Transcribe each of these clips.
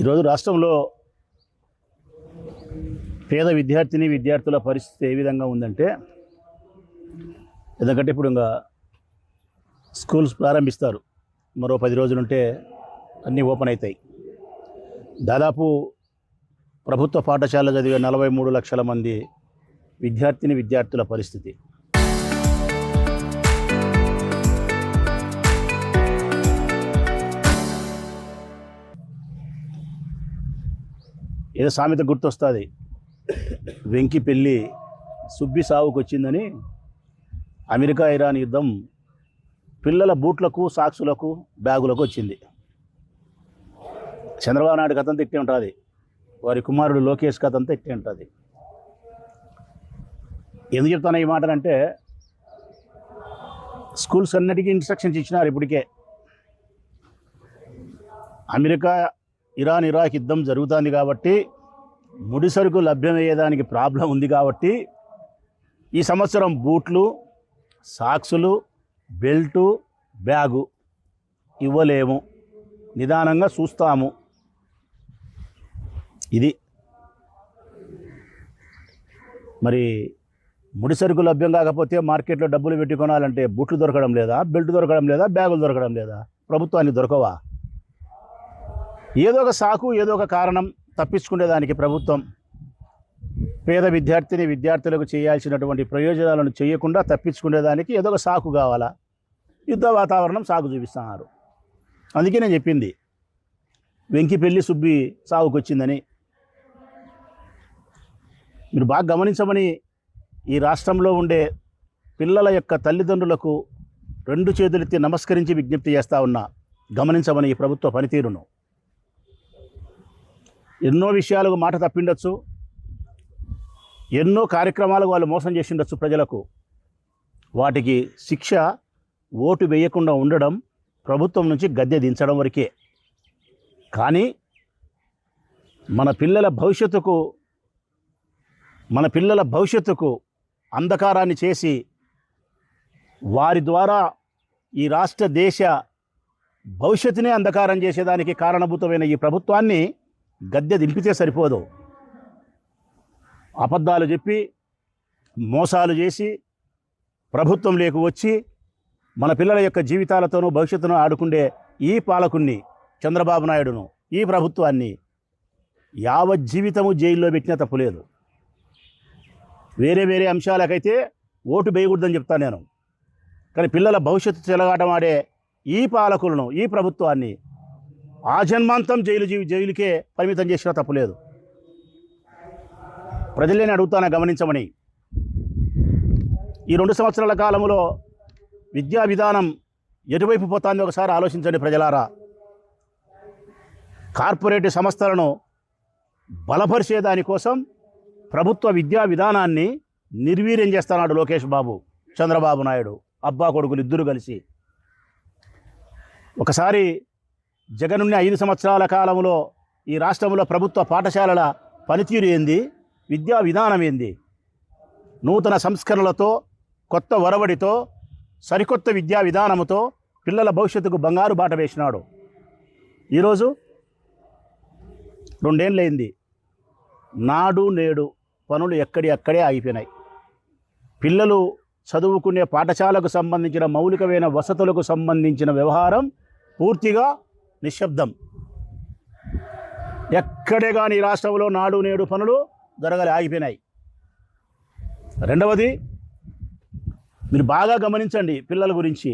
ఈరోజు రాష్ట్రంలో పేద విద్యార్థుల పరిస్థితి ఏ విధంగా ఉందంటే, ఎందుకంటే ఇప్పుడు ఇంకా స్కూల్స్ ప్రారంభిస్తారు. మరో 10 రోజులుంటే అన్నీ ఓపెన్ అవుతాయి. దాదాపు ప్రభుత్వ పాఠశాలలో చదివే 43 లక్షల మంది విద్యార్థుల పరిస్థితి. ఏదో సామెత గుర్తొస్తుంది, వెంకి పెళ్ళి సుబ్బి సావుకు వచ్చిందని. అమెరికా ఇరాన్ యుద్ధం పిల్లల బూట్లకు, సాక్సులకు, బ్యాగులకు వచ్చింది. చంద్రబాబు నాయుడు కథ అంతా ఇట్టే ఉంటుంది, వారి కుమారుడు లోకేష్ కథ అంతా ఇట్టే ఉంటుంది. ఎందుకు చెప్తాను ఈ మాటలంటే, స్కూల్స్ అన్నిటికీ ఇన్స్ట్రక్షన్స్ ఇచ్చినారు. ఇప్పటికే అమెరికా ఇరాక్ యుద్ధం జరుగుతుంది కాబట్టి, ముడి సరుకు లభ్యమయ్యేదానికి ప్రాబ్లం ఉంది కాబట్టి, ఈ సంవత్సరం బూట్లు, సాక్సులు, బెల్టు, బ్యాగు ఇవ్వలేము, నిదానంగా చూస్తాము. ఇది మరి ముడి సరుకు లభ్యం కాకపోతే మార్కెట్లో డబ్బులు పెట్టి కొనాలంటే బూట్లు దొరకడం లేదా, బెల్ట్ దొరకడం లేదా, బ్యాగులు దొరకడం లేదా? ప్రభుత్వానికి దొరకవా? ఏదో ఒక సాకు, ఏదో ఒక కారణం తప్పించుకునేదానికి ప్రభుత్వం పేద విద్యార్థులకు చేయాల్సినటువంటి ప్రయోజనాలను చేయకుండా తప్పించుకునేదానికి ఏదో ఒక సాకు కావాలా? యుద్ధ వాతావరణం సాకు చూపిస్తున్నారు. అందుకే నేను చెప్పింది, వెంకి పెళ్ళి సుబ్బి సాగుకు వచ్చిందని. మీరు బాగా గమనించమని ఈ రాష్ట్రంలో ఉండే పిల్లల యొక్క తల్లిదండ్రులకు 2 చేతులెత్తి నమస్కరించి విజ్ఞప్తి చేస్తూ ఉన్నా, గమనించమని ఈ ప్రభుత్వ పనితీరును. ఎన్నో విషయాలకు మాట తప్పిండొచ్చు, ఎన్నో కార్యక్రమాలకు వాళ్ళు మోసం చేసిండొచ్చు ప్రజలకు. వాటికి శిక్ష ఓటు వేయకుండా ఉండడం, ప్రభుత్వం నుంచి గద్దె దించడం వరకే. కానీ మన పిల్లల భవిష్యత్తుకు అంధకారాన్ని చేసి, వారి ద్వారా ఈ రాష్ట్ర దేశ భవిష్యత్తునే అంధకారం చేసేదానికి కారణభూతమైన ఈ ప్రభుత్వాన్ని గద్దె దింపితే సరిపోదు. అబద్ధాలు చెప్పి, మోసాలు చేసి ప్రభుత్వం లేకు వచ్చి మన పిల్లల యొక్క జీవితాలతోనూ భవిష్యత్తును ఆడుకుండే ఈ పాలకుణ్ణి, చంద్రబాబు నాయుడును, ఈ ప్రభుత్వాన్ని యావజ్జీవితము జైల్లో పెట్టినా తప్పులేదు. వేరే అంశాలకైతే ఓటు వేయకూడదని చెప్తాను నేను. కానీ పిల్లల భవిష్యత్తు చెలగాటం ఆడే ఈ పాలకులను, ఈ ప్రభుత్వాన్ని ఆజన్మాంతం జైలుకే పరిమితం చేసినా తప్పులేదు. ప్రజలేని అడుగుతానా గమనించమని. ఈ 2 సంవత్సరాల కాలంలో విద్యా విధానం ఎటువైపు పోతాంది ఒకసారి ఆలోచించండి ప్రజలారా. కార్పొరేట్ సంస్థలను బలపరిచేదానికోసం ప్రభుత్వ విద్యా విధానాన్ని నిర్వీర్యం చేస్తున్నాడు లోకేష్ బాబు, చంద్రబాబు నాయుడు, అబ్బా కొడుకులు ఇద్దరు కలిసి. ఒకసారి జగనున్న 5 సంవత్సరాల కాలంలో ఈ రాష్ట్రంలో ప్రభుత్వ పాఠశాలల పనితీరు ఏంది, విద్యా విధానం ఏంది? నూతన సంస్కరణలతో, కొత్త ఒరవడితో, సరికొత్త విద్యా విధానముతో పిల్లల భవిష్యత్తుకు బంగారు బాట వేసినాడు. ఈరోజు 2 ఏళ్ళైంది, నాడు నేడు పనులు అక్కడే ఆగిపోయినాయి. పిల్లలు చదువుకునే పాఠశాలకు సంబంధించిన మౌలికమైన వసతులకు సంబంధించిన వ్యవహారం పూర్తిగా నిశ్శబ్దం. ఎక్కడే కానీ రాష్ట్రంలో నాడు నేడు పనులు ఆగిపోయినాయి. రెండవది, మీరు బాగా గమనించండి పిల్లల గురించి.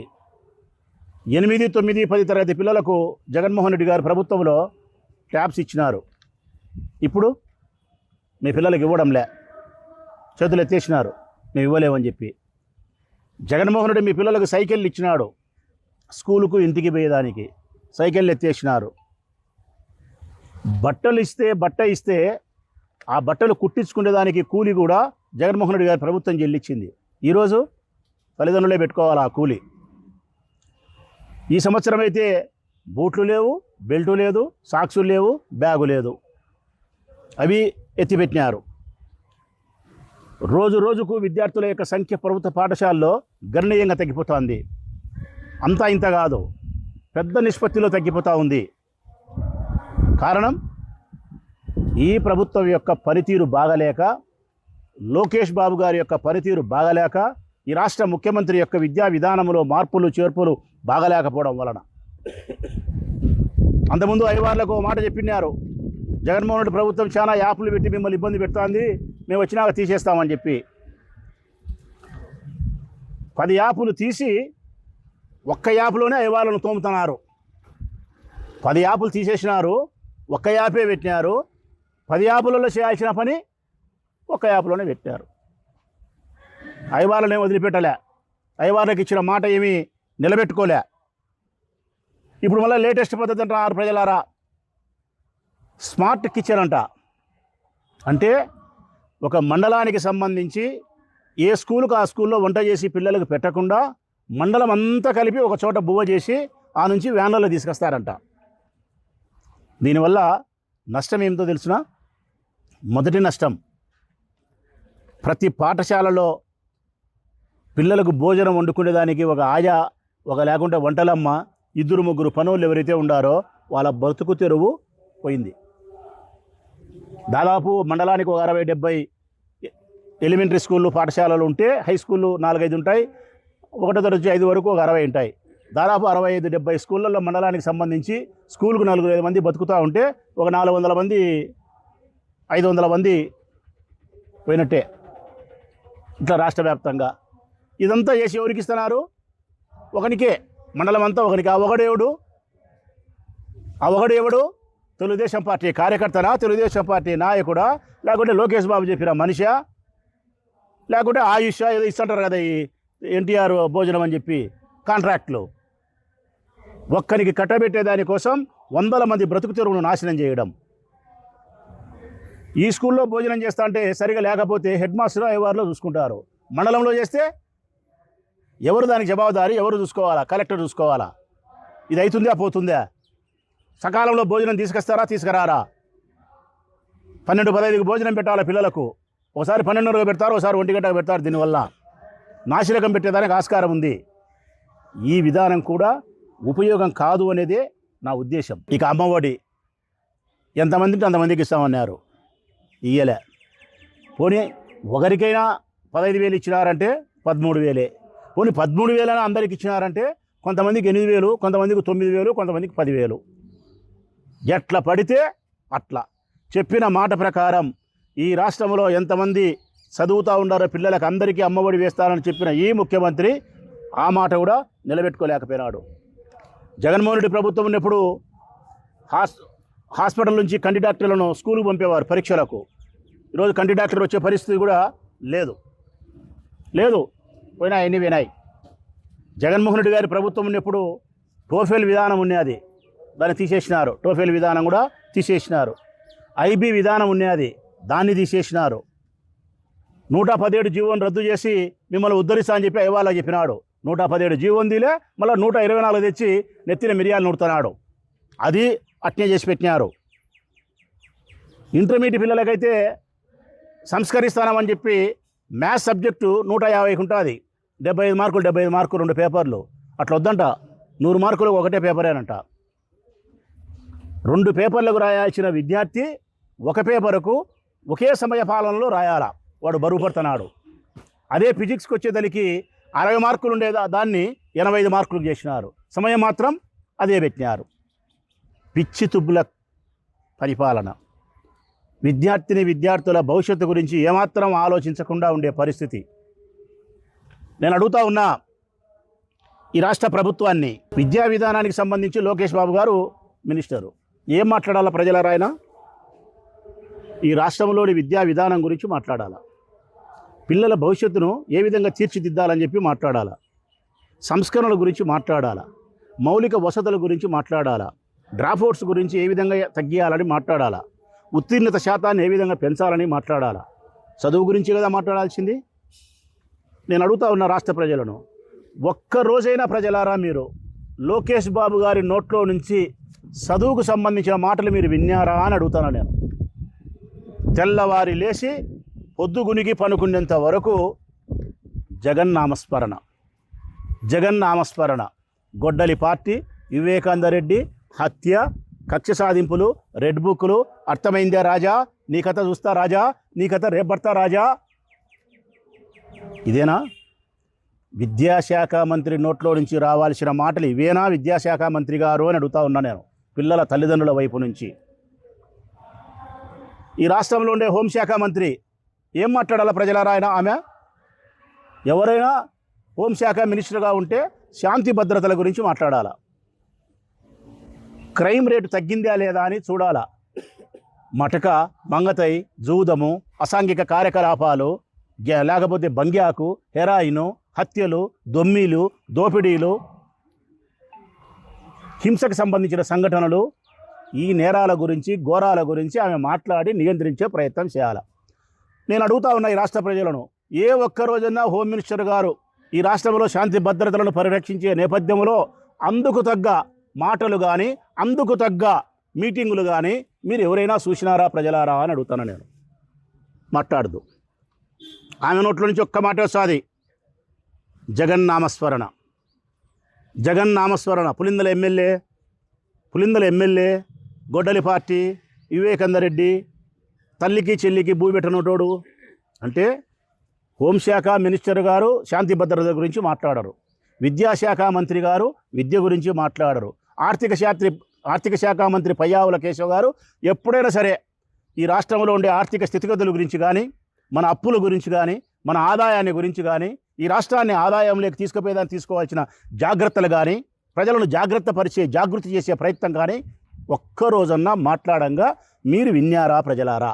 8, 9, 10 తరగతి పిల్లలకు జగన్మోహన్ రెడ్డి గారు ప్రభుత్వంలో ట్యాబ్స్ ఇచ్చినారు. ఇప్పుడు మీ పిల్లలకు ఇవ్వడంలే, చేతులు ఎత్తేసినారు, మేము ఇవ్వలేమని చెప్పి. జగన్మోహన్ రెడ్డి మీ పిల్లలకు సైకిళ్ళు ఇచ్చినాడు, స్కూలుకు ఇంటికి పోయేదానికి సైకిళ్ళు ఎత్తేసినారు. బట్ట ఇస్తే ఆ బట్టలు కుట్టించుకునేదానికి కూలి కూడా జగన్మోహన్ రెడ్డి గారి ప్రభుత్వం చెల్లించింది. ఈరోజు తల్లిదండ్రులే పెట్టుకోవాలి ఆ కూలి. ఈ సంవత్సరం అయితే బూట్లు లేవు, బెల్టు లేదు, సాక్సులు లేవు, బ్యాగు లేదు, అవి ఎత్తిపెట్టినారు. రోజుకు విద్యార్థుల యొక్క సంఖ్య ప్రభుత్వ పాఠశాలలో గణనీయంగా తగ్గిపోతుంది. అంతా ఇంత కాదు, పెద్ద నిష్పత్తిలో తగ్గిపోతూ ఉంది. కారణం ఈ ప్రభుత్వం యొక్క పనితీరు బాగలేక, లోకేష్ బాబు గారి యొక్క పనితీరు బాగలేక, ఈ రాష్ట్ర ముఖ్యమంత్రి యొక్క విద్యా విధానంలో మార్పులు చేర్పులు బాగలేకపోవడం వలన. అంతకుముందు అయ్యవార్లకు మాట చెప్పినారు, జగన్మోహన్ రెడ్డి ప్రభుత్వం చాలా యాప్లు పెట్టి మిమ్మల్ని ఇబ్బంది పెడుతోంది, మేము వచ్చినాక తీసేస్తామని చెప్పి 10 యాప్లు తీసి ఒక్క యాప్లోనే అయ్యవార్లను తోముతున్నారు. 10 యాప్లు తీసేసినారు, ఒక్క యాపే పెట్టినారు. 10 యాపులలో చేయాల్సిన పని ఒక్క యాప్లోనే పెట్టారు. అయ్యవార్లనే వదిలిపెట్టలే, అయ్యవార్లకు ఇచ్చిన మాట ఏమీ నిలబెట్టుకోలే. ఇప్పుడు మళ్ళీ లేటెస్ట్ పద్ధతి అంటారు ప్రజలారా, స్మార్ట్ కిచెన్ అంట. అంటే ఒక మండలానికి సంబంధించి ఏ స్కూలుకు ఆ స్కూల్లో వంట చేసి పిల్లలకు పెట్టకుండా మండలం అంతా కలిపి ఒక చోట బువ్వ చేసి ఆ నుంచి వ్యాన్లలో తీసుకొస్తారంట. దీనివల్ల నష్టం ఏమిటో తెలుసునా? మొదటి నష్టం, ప్రతి పాఠశాలలో పిల్లలకు భోజనం వండుకునేదానికి ఒక ఆయా, లేకుంటే వంటలమ్మ, 2-3 పనులు ఎవరైతే ఉండారో వాళ్ళ బతుకు తెరువు పోయింది. దాదాపు మండలానికి ఒక 60-70 ఎలిమెంటరీ స్కూళ్ళు పాఠశాలలు ఉంటే, హై స్కూళ్ళు 4-5 ఉంటాయి, 1వ తరగతి నుంచి 5 వరకు ఒక 60 ఉంటాయి. దాదాపు 65-70 స్కూళ్ళల్లో మండలానికి సంబంధించి స్కూల్కు 4-5 మంది బతుకుతూ ఉంటే ఒక 400 మంది 500 మంది పోయినట్టే. ఇట్లా రాష్ట్ర వ్యాప్తంగా ఇదంతా చేసి ఎవరికి ఇస్తున్నారు? ఒకనికే, మండలం అంతా ఒకనికి. ఆ ఒకడేవుడు తెలుగుదేశం పార్టీ కార్యకర్తనా, తెలుగుదేశం పార్టీ నాయకుడా, లేకుంటే లోకేష్ బాబు చెప్పిన మనిషా, లేకుంటే ఆయుష్ ఏదో ఇస్తుంటారు కదా ఈ ఎన్టీఆర్ భోజనం అని చెప్పి కాంట్రాక్ట్లు. ఒక్కరికి కట్టబెట్టే దానికోసం 100 మంది బ్రతుకు తెరువును నాశనం చేయడం. ఈ స్కూల్లో భోజనం చేస్తా అంటే సరిగా లేకపోతే హెడ్ మాస్టర్ అయ్యవారిలో చూసుకుంటారు. మండలంలో చేస్తే ఎవరు దానికి జవాబుదారి? ఎవరు చూసుకోవాలా? కలెక్టర్ చూసుకోవాలా? ఇది అవుతుందా పోతుందా? సకాలంలో భోజనం తీసుకొస్తారా తీసుకురారా? 12-15కి భోజనం పెట్టాలా పిల్లలకు. ఒకసారి 12:30 పెడతారు, ఒకసారి 1 గంటకు పెడతారు. దీనివల్ల నాశనకం పెట్టేదానికి ఆస్కారం ఉంది. ఈ విధానం కూడా ఉపయోగం కాదు అనేదే నా ఉద్దేశం. ఇక అమ్మఒడి ఎంతమందికి అంతమందికి ఇస్తామన్నారు, ఇయ్యలే. పోనీ ఒకరికైనా 15,000 ఇచ్చినారంటే 13,000. పోనీ 13,000 అందరికి ఇచ్చినారంటే కొంతమందికి 8,000, కొంతమందికి 9,000, కొంతమందికి 10,000. ఎట్లా పడితే అట్లా చెప్పిన మాట ప్రకారం ఈ రాష్ట్రంలో ఎంతమంది చదువుతూ ఉండారో పిల్లలకు అందరికీ అమ్మఒడి వేస్తారని చెప్పిన ఈ ముఖ్యమంత్రి ఆ మాట కూడా నిలబెట్టుకోలేకపోయినాడు. జగన్మోహన్ రెడ్డి ప్రభుత్వం ఉన్నప్పుడు హాస్పిటల్ నుంచి కంటి డాక్టర్లను స్కూల్కి పంపేవారు పరీక్షలకు. ఈరోజు కంటి డాక్టర్ వచ్చే పరిస్థితి కూడా లేదు. పోయినాయి, అన్నీ పోయినాయి. జగన్మోహన్ రెడ్డి గారి ప్రభుత్వం ఉన్నప్పుడు టోఫెల్ విధానం ఉన్నది, దాన్ని తీసేసినారు. టోఫెల్ విధానం కూడా తీసేసినారు. ఐబీ విధానం ఉన్నది, దాన్ని తీసేసినారు. 117 జీవోని రద్దు చేసి మిమ్మల్ని ఉద్ధరిస్తా అని చెప్పి అయ్యవాళ్ళ చెప్పినాడు. 117 జీవోని తీలే, మళ్ళీ 124 తెచ్చి నెత్తిన మిరియాలు నూడుతున్నాడు. అది అట్నే చేసి పెట్టినారు. ఇంటర్మీడియట్ పిల్లలకైతే సంస్కరిస్తామని చెప్పి మ్యాథ్స్ సబ్జెక్టు 150కి ఉంటుంది. 75 మార్కులు 75 మార్కులు 2 పేపర్లు. అట్లా వద్దంట, 100 మార్కులు ఒకటే పేపరేనంట. 2 పేపర్లకు రాయాల్సిన విద్యార్థి 1 పేపర్కు ఒకే సమయ పాలనలో రాయాలా, వాడు బరువు పడుతున్నాడు. అదే ఫిజిక్స్కి వచ్చేదానికి 60 మార్కులు ఉండేదా దాన్ని 85 మార్కులకు చేసినారు. సమయం మాత్రం అదే పెట్టినారు. పిచ్చి తుబ్బుల పరిపాలన. విద్యార్థుల భవిష్యత్తు గురించి ఏమాత్రం ఆలోచించకుండా ఉండే పరిస్థితి. నేను అడుగుతా ఉన్నా ఈ రాష్ట్ర ప్రభుత్వాన్ని, విద్యా విధానానికి సంబంధించి లోకేష్ బాబు గారు మినిస్టరు, ఏం మాట్లాడాలా ప్రజలారా? ఆయన ఈ రాష్ట్రంలోని విద్యా విధానం గురించి మాట్లాడాలా, పిల్లల భవిష్యత్తును ఏ విధంగా తీర్చిదిద్దాలని చెప్పి మాట్లాడాలా, సంస్కరణల గురించి మాట్లాడాలా, మౌలిక వసతుల గురించి మాట్లాడాలా, డ్రాప్అవుట్స్ గురించి ఏ విధంగా తగ్గియాలని మాట్లాడాలా, ఉత్తీర్ణత శాతాన్ని ఏ విధంగా పెంచాలని మాట్లాడాలా. చదువు గురించి కదా మాట్లాడాల్సింది. నేను అడుగుతా ఉన్న రాష్ట్ర ప్రజలను, ఒక్కరోజైనా ప్రజలారా మీరు లోకేష్ బాబు గారి నోట్లో నుంచి చదువుకు సంబంధించిన మాటలు మీరు విన్నారా అని అడుగుతాను నేను. తెల్లవారి లేచి పొద్దుగునికి పనుకునేంత వరకు జగన్నామస్మరణ, గొడ్డలి పార్టీ, వివేకానంద రెడ్డి హత్య, కక్ష సాధింపులు, రెడ్ బుక్లు. అర్థమైందే రాజా? నీ కథ చూస్తా రాజా, నీ కథ రేపడతా రాజా. ఇదేనా విద్యాశాఖ మంత్రి నోట్లో నుంచి రావాల్సిన మాటలు? ఇవేనా విద్యాశాఖ మంత్రి గారు అని అడుగుతా ఉన్నా నేను పిల్లల తల్లిదండ్రుల వైపు నుంచి. ఈ రాష్ట్రంలో ఉండే హోంశాఖ మంత్రి ఏం మాట్లాడాలా ప్రజలారా? ఆమె ఎవరైనా హోంశాఖ మినిస్టర్గా ఉంటే శాంతి భద్రతల గురించి మాట్లాడాలా, క్రైమ్ రేటు తగ్గిందా లేదా అని చూడాలా. మటక, మంగతై, జూదము, అసాంఘిక కార్యకలాపాలు, లేకపోతే బంగ్యాకు, హెరాయిను, హత్యలు, దొమ్మీలు, దోపిడీలు, హింసకు సంబంధించిన సంఘటనలు, ఈ నేరాల గురించి, ఘోరాల గురించి ఆమె మాట్లాడి నియంత్రించే ప్రయత్నం చేయాలి. నేను అడుగుతా ఉన్నా ఈ రాష్ట్ర ప్రజలను, ఏ ఒక్క రోజన్నా హోమ్ మినిస్టర్ గారు ఈ రాష్ట్రంలో శాంతి భద్రతలను పరిరక్షించే నేపథ్యంలో అందుకు తగ్గ మాటలు కానీ, అందుకు తగ్గ మీటింగులు కానీ మీరు ఎవరైనా చూసినారా ప్రజలారా అని అడుగుతాను నేను. మాట్లాడదు. ఆమె నోట్ల నుంచి ఒక్క మాట వస్తుంది, జగన్నామస్మరణ. జగన్నామస్మరణ. పులిందల ఎమ్మెల్యే గొడ్డలి పార్టీ వివేకందరెడ్డి తల్లికి చెల్లికి భూ పెట్టనోటోడు. అంటే హోంశాఖ మినిస్టర్ గారు శాంతి భద్రత గురించి మాట్లాడరు, విద్యాశాఖ మంత్రి గారు విద్య గురించి మాట్లాడరు, ఆర్థిక శాఖ మంత్రి పయ్యావుల కేశవ్ గారు ఎప్పుడైనా సరే ఈ రాష్ట్రంలో ఉండే ఆర్థిక స్థితిగతుల గురించి కానీ, మన అప్పుల గురించి కానీ, మన ఆదాయాన్ని గురించి కానీ, ఈ రాష్ట్రాన్ని ఆదాయంలోకి తీసుకుపోయేదాన్ని తీసుకోవాల్సిన జాగ్రత్తలు కానీ, ప్రజలను జాగృతి చేసే ప్రయత్నం కానీ ఒక్కరోజన్నా మాట్లాడంగా మీరు విన్నారా ప్రజలారా?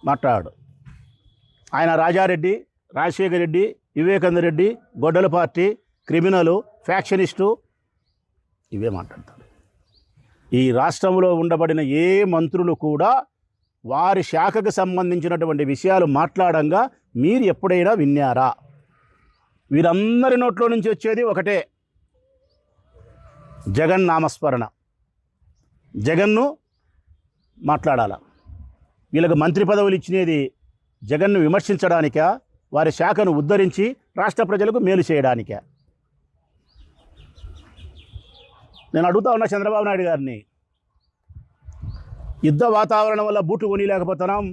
మాట్లాడు. ఆయన రాజారెడ్డి, రాజశేఖర రెడ్డి, వివేకానందరెడ్డి, గొడ్డల పార్టీ, క్రిమినలు, ఫ్యాక్షనిస్టు ఇవే మాట్లాడతారు. ఈ రాష్ట్రంలో ఉండబడిన ఏ మంత్రులు కూడా వారి శాఖకు సంబంధించినటువంటి విషయాలు మాట్లాడంగా మీరు ఎప్పుడైనా విన్నారా? వీరందరి నోట్లో నుంచి వచ్చేది ఒకటే, జగన్ నామస్మరణ. జగన్ను మాట్లాడాల. వీళ్ళకు మంత్రి పదవులు ఇచ్చినది జగన్ను విమర్శించడానికా, వారి శాఖను ఉద్ధరించి రాష్ట్ర ప్రజలకు మేలు చేయడానికా? నేను అడుగుతా ఉన్నా చంద్రబాబు నాయుడు గారిని, యుద్ధ వాతావరణం వల్ల బూట్లు కొనిలేకపోతున్నాం,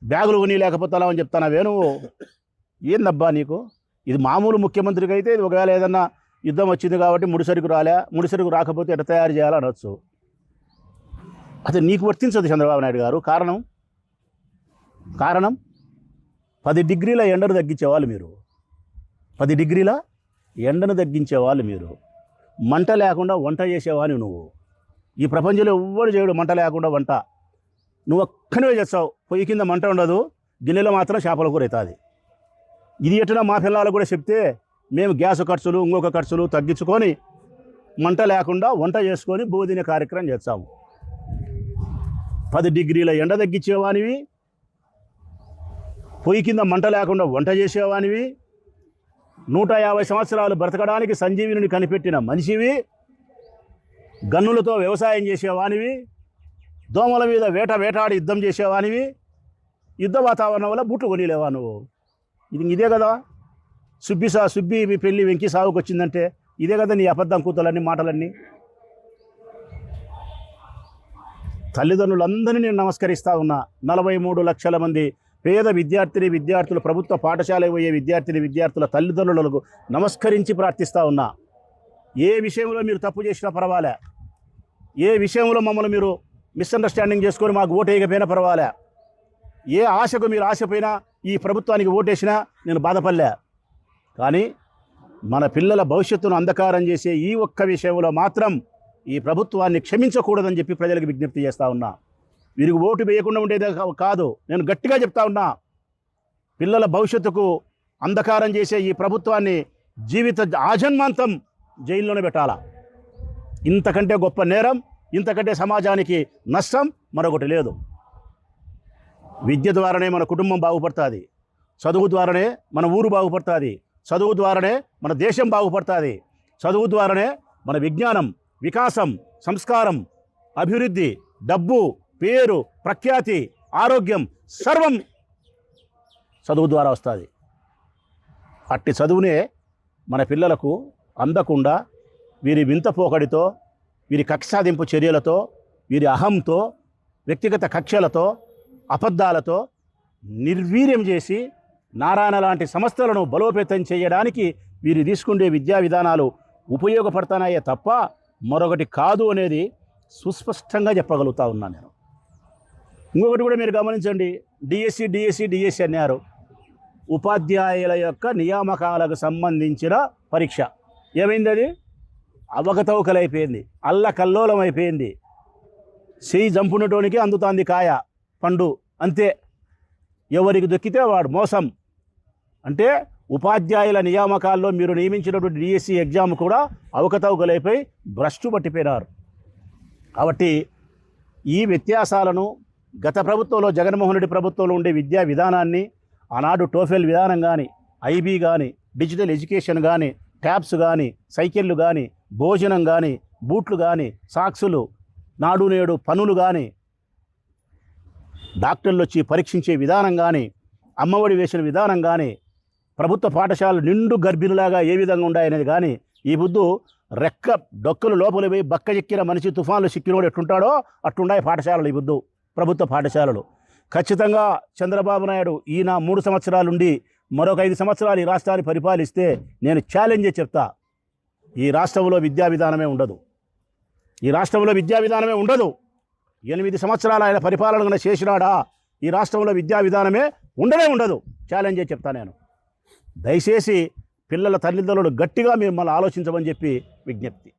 బ్యాగులు కొనిలేకపోతున్నాం అని చెప్తానావే నువ్వు? ఏందబ్బా నీకు? ఇది మామూలు ముఖ్యమంత్రికి అయితే ఇది ఒకవేళ ఏదన్నా యుద్ధం వచ్చింది కాబట్టి ముడిసరుకు రాకపోతే ఎట్లా తయారు చేయాలనొచ్చు. అదే నీకు వర్తించదు చంద్రబాబు నాయుడు గారు. కారణం 10 డిగ్రీల ఎండను తగ్గించేవాళ్ళు మీరు. 10 డిగ్రీల ఎండను తగ్గించేవాళ్ళు మీరు. మంట లేకుండా వంట చేసేవాని నువ్వు. ఈ ప్రపంచంలో ఎవ్వరు చేయడు మంట లేకుండా వంట. నువ్వు ఒక్కనే చేస్తావు. పొయ్యి కింద మంట ఉండదు, గిన్నెలో మాత్రం చేపల కూర అవుతుంది. ఇది ఎట్లా మా పిల్లలు కూడా చెప్తే మేము గ్యాస్ ఖర్చులు ఇంకొక ఖర్చులు తగ్గించుకొని మంట లేకుండా వంట చేసుకొని భోజన కార్యక్రమం చేస్తాము. 10 డిగ్రీల ఎండ తగ్గించేవానివి, పొయ్యి కింద మంట లేకుండా వంట చేసేవానివి, 150 సంవత్సరాలు బ్రతకడానికి సంజీవిని కనిపెట్టిన మనిషివి, గన్నులతో వ్యవసాయం చేసేవానివి, దోమల మీద వేటాడి యుద్ధం చేసేవానివి, యుద్ధ వాతావరణం వల్ల బూట్లు కొనిలేవా నువ్వు? ఇదే కదా సుబ్బి మీ పెళ్ళి వెంకి సాగుకు వచ్చిందంటే ఇదే కదా నీ అబద్ధం కూతలన్నీ మాటలన్నీ. తల్లిదండ్రులందరినీ నేను నమస్కరిస్తూ ఉన్నా. 43 లక్షల మంది పేద విద్యార్థులు, ప్రభుత్వ పాఠశాలకు పోయే విద్యార్థుల తల్లిదండ్రులకు నమస్కరించి ప్రార్థిస్తూ ఉన్నా. ఏ విషయంలో మీరు తప్పు చేసినా పర్వాలే, ఏ విషయంలో మమ్మల్ని మీరు మిస్అండర్స్టాండింగ్ చేసుకొని మాకు ఓటేయకపోయినా పర్వాలే, ఏ ఆశకు మీరు ఆశపోయినా ఈ ప్రభుత్వానికి ఓటేసినా నేను బాధపడలే. కానీ మన పిల్లల భవిష్యత్తును అంధకారం చేసే ఈ ఒక్క విషయంలో మాత్రం ఈ ప్రభుత్వాన్ని క్షమించకూడదని చెప్పి ప్రజలకు విజ్ఞప్తి చేస్తూ ఉన్నా. వీరికి ఓటు వేయకుండా ఉండేదే కాదు, నేను గట్టిగా చెప్తా ఉన్నా, పిల్లల భవిష్యత్తుకు అంధకారం చేసే ఈ ప్రభుత్వాన్ని ఆజన్మాంతం జైల్లోనే పెట్టాలా. ఇంతకంటే గొప్ప నేరం, ఇంతకంటే సమాజానికి నష్టం మరొకటి లేదు. విద్య ద్వారానే మన కుటుంబం బాగుపడుతుంది, చదువు ద్వారానే మన ఊరు బాగుపడుతుంది, చదువు ద్వారానే మన దేశం బాగుపడుతుంది, చదువు ద్వారానే మన విజ్ఞానం, వికాసం, సంస్కారం, అభివృద్ధి, డబ్బు, పేరు, ప్రఖ్యాతి, ఆరోగ్యం సర్వం చదువు ద్వారా వస్తుంది. అట్టి చదువునే మన పిల్లలకు అందకుండా వీరి వింత పోకడితో, వీరి కక్ష సాధింపు చర్యలతో, వీరి అహంతో, వ్యక్తిగత కక్షలతో, అబద్ధాలతో నిర్వీర్యం చేసి నారాయణ లాంటి సంస్థలను బలోపేతం చేయడానికి వీరు తీసుకునే విద్యా విధానాలు ఉపయోగపడుతున్నాయే తప్ప మరొకటి కాదు అనేది సుస్పష్టంగా చెప్పగలుగుతా ఉన్నాను నేను. ఇంకొకటి కూడా మీరు గమనించండి, డిఎస్సి అన్నారు. ఉపాధ్యాయుల యొక్క నియామకాలకు సంబంధించిన పరీక్ష ఏమైంది? అది అవకతవకలైపోయింది, అల్లకల్లోలం అయిపోయింది. చెయ్యి జంపునటోనికి అందుతాంది కాయ పండు, అంతే. ఎవరికి దొక్కితే వాడు మోసం. అంటే ఉపాధ్యాయుల నియామకాల్లో మీరు నియమించినటువంటి డిఎస్సి ఎగ్జామ్ కూడా అవకతవకలైపోయి భ్రష్టు పట్టిపోయినారు. కాబట్టి ఈ వ్యత్యాసాలను గత ప్రభుత్వంలో, జగన్మోహన్ రెడ్డి ప్రభుత్వంలో ఉండే విద్యా విధానాన్ని, ఆనాడు టోఫెల్ విధానం కానీ, ఐబీ కానీ, డిజిటల్ ఎడ్యుకేషన్ కానీ, ట్యాబ్స్ కానీ, సైకిళ్ళు కానీ, భోజనం కానీ, బూట్లు కానీ, సాక్సులు, నాడు నేడు పనులు కానీ, డాక్టర్లు వచ్చి పరీక్షించే విధానం కానీ, అమ్మఒడి వేసిన విధానం కానీ, ప్రభుత్వ పాఠశాలలు నిండు గర్భిణులాగా ఏ విధంగా ఉన్నాయనేది కానీ, ఈ బుద్ధు రెక్క డొక్కలు లోపల పోయి బక్క ఎక్కిన మనిషి తుఫాన్లు సిక్కినోడు ఎట్టుంటాడో అట్టుండాయి పాఠశాలలు. ఈ బుద్ధు ప్రభుత్వ పాఠశాలలు. ఖచ్చితంగా చంద్రబాబు నాయుడు ఈయన 3 సంవత్సరాలుండి మరొక 5 సంవత్సరాలు ఈ రాష్ట్రాన్ని పరిపాలిస్తే నేను ఛాలెంజ్ చెప్తా, ఈ రాష్ట్రంలో విద్యా విధానమే ఉండదు. ఈ రాష్ట్రంలో విద్యా విధానమే ఉండదు. 8 సంవత్సరాలు ఆయన పరిపాలన చేసినాడా, ఈ రాష్ట్రంలో విద్యా విధానమే ఉండదు. ఛాలెంజ్ చెప్తా నేను. దయచేసి పిల్లల తల్లిదండ్రులు గట్టిగా మిమ్మల్ని ఆలోచించమని చెప్పి విజ్ఞప్తి.